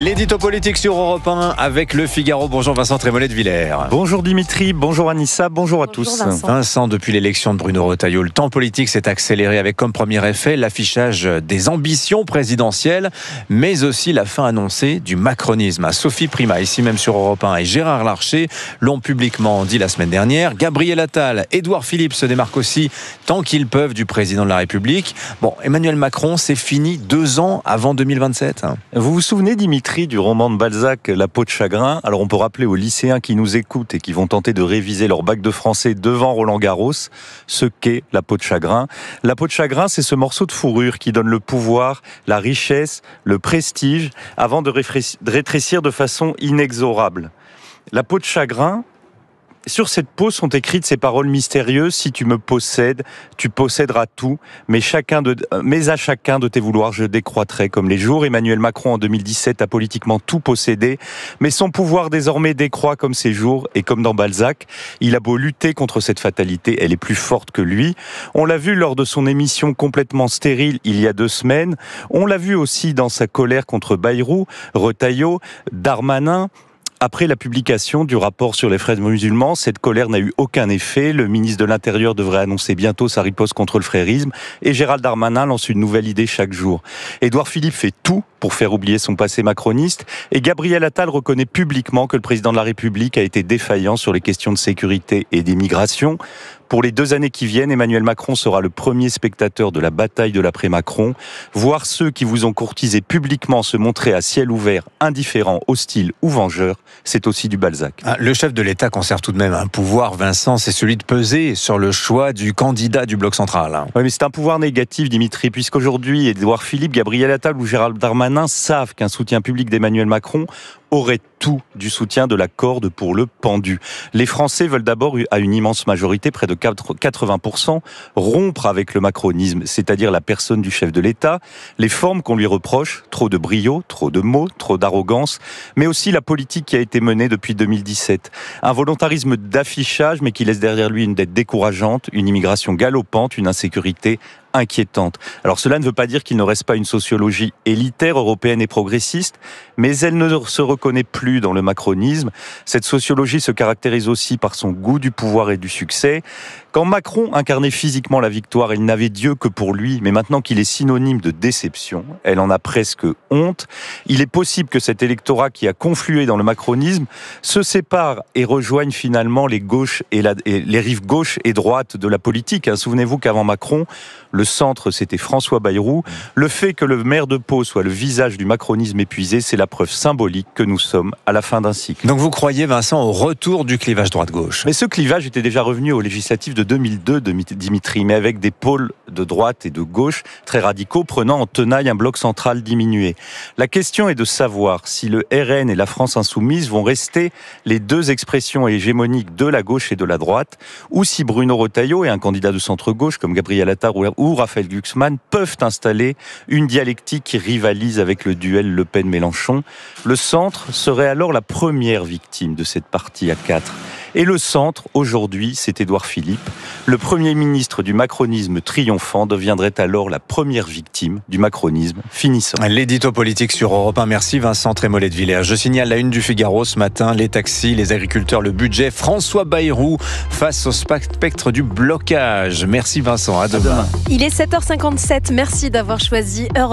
L'édito politique sur Europe 1 avec Le Figaro. Bonjour Vincent Trémollet de Villers. Bonjour Dimitri, bonjour Anissa, bonjour à tous. Vincent, depuis l'élection de Bruno Retailleau, le temps politique s'est accéléré avec comme premier effet l'affichage des ambitions présidentielles, mais aussi la fin annoncée du macronisme. Sophie Primas, ici même sur Europe 1, et Gérard Larcher l'ont publiquement dit la semaine dernière. Gabriel Attal, Édouard Philippe se démarquent aussi tant qu'ils peuvent du président de la République. Bon, Emmanuel Macron, c'est fini 2 ans avant 2027. Vous vous souvenez, Dimitri, du roman de Balzac, La peau de chagrin? Alors on peut rappeler aux lycéens qui nous écoutent et qui vont tenter de réviser leur bac de français devant Roland Garros ce qu'est la peau de chagrin. La peau de chagrin, c'est ce morceau de fourrure qui donne le pouvoir, la richesse, le prestige, avant de rétrécir de façon inexorable. La peau de chagrin, sur cette peau sont écrites ces paroles mystérieuses: si tu me possèdes, tu posséderas tout, mais à chacun de tes vouloirs je décroîtrai comme les jours. Emmanuel Macron en 2017 a politiquement tout possédé, mais son pouvoir désormais décroît comme ses jours, et comme dans Balzac, il a beau lutter contre cette fatalité, elle est plus forte que lui. On l'a vu lors de son émission complètement stérile il y a 2 semaines, on l'a vu aussi dans sa colère contre Bayrou, Retailleau, Darmanin. Après la publication du rapport sur les frères musulmans, cette colère n'a eu aucun effet. Le ministre de l'Intérieur devrait annoncer bientôt sa riposte contre le frérisme et Gérald Darmanin lance une nouvelle idée chaque jour. Édouard Philippe fait tout pour faire oublier son passé macroniste et Gabriel Attal reconnaît publiquement que le président de la République a été défaillant sur les questions de sécurité et d'immigration. Pour les 2 années qui viennent, Emmanuel Macron sera le premier spectateur de la bataille de l'après-Macron. Voir ceux qui vous ont courtisé publiquement se montrer à ciel ouvert, indifférents, hostiles ou vengeurs, c'est aussi du Balzac. Le chef de l'État conserve tout de même un pouvoir, Vincent, c'est celui de peser sur le choix du candidat du bloc central. Oui, mais c'est un pouvoir négatif, Dimitri, puisqu'aujourd'hui, Édouard Philippe, Gabriel Attal ou Gérald Darmanin savent qu'un soutien public d'Emmanuel Macron aurait tout du soutien de la corde pour le pendu. Les Français veulent d'abord, à une immense majorité, près de 80%, rompre avec le macronisme, c'est-à-dire la personne du chef de l'État, les formes qu'on lui reproche, trop de brio, trop de mots, trop d'arrogance, mais aussi la politique qui a été menée depuis 2017. Un volontarisme d'affichage, mais qui laisse derrière lui une dette décourageante, une immigration galopante, une insécurité inquiétante. Alors cela ne veut pas dire qu'il ne reste pas une sociologie élitaire, européenne et progressiste, mais elle ne se reconnaît plus dans le macronisme. Cette sociologie se caractérise aussi par son goût du pouvoir et du succès. Quand Macron incarnait physiquement la victoire, il n'avait Dieu que pour lui, mais maintenant qu'il est synonyme de déception, elle en a presque honte. Il est possible que cet électorat qui a conflué dans le macronisme se sépare et rejoigne finalement les rives gauche et droite de la politique. Souvenez-vous qu'avant Macron, le centre, c'était François Bayrou. Le fait que le maire de Pau soit le visage du macronisme épuisé, c'est la preuve symbolique que nous sommes à la fin d'un cycle. Donc vous croyez, Vincent, au retour du clivage droite-gauche? Mais ce clivage était déjà revenu aux législatives de 2002, Dimitri, mais avec des pôles de droite et de gauche très radicaux, prenant en tenaille un bloc central diminué. La question est de savoir si le RN et la France insoumise vont rester les 2 expressions hégémoniques de la gauche et de la droite, ou si Bruno Retailleau et un candidat de centre-gauche comme Gabriel Attal ou Raphaël Glucksmann peuvent installer une dialectique qui rivalise avec le duel Le Pen-Mélenchon. Le centre serait alors la première victime de cette partie à 4. Et le centre, aujourd'hui, c'est Édouard Philippe. Le Premier ministre du macronisme triomphant deviendrait alors la première victime du macronisme finissant. L'édito politique sur Europe 1. Merci Vincent Trémollet de Villers. Je signale la une du Figaro ce matin, les taxis, les agriculteurs, le budget. François Bayrou face au spectre du blocage. Merci Vincent, à demain. Il est 7h57, merci d'avoir choisi Europe 1.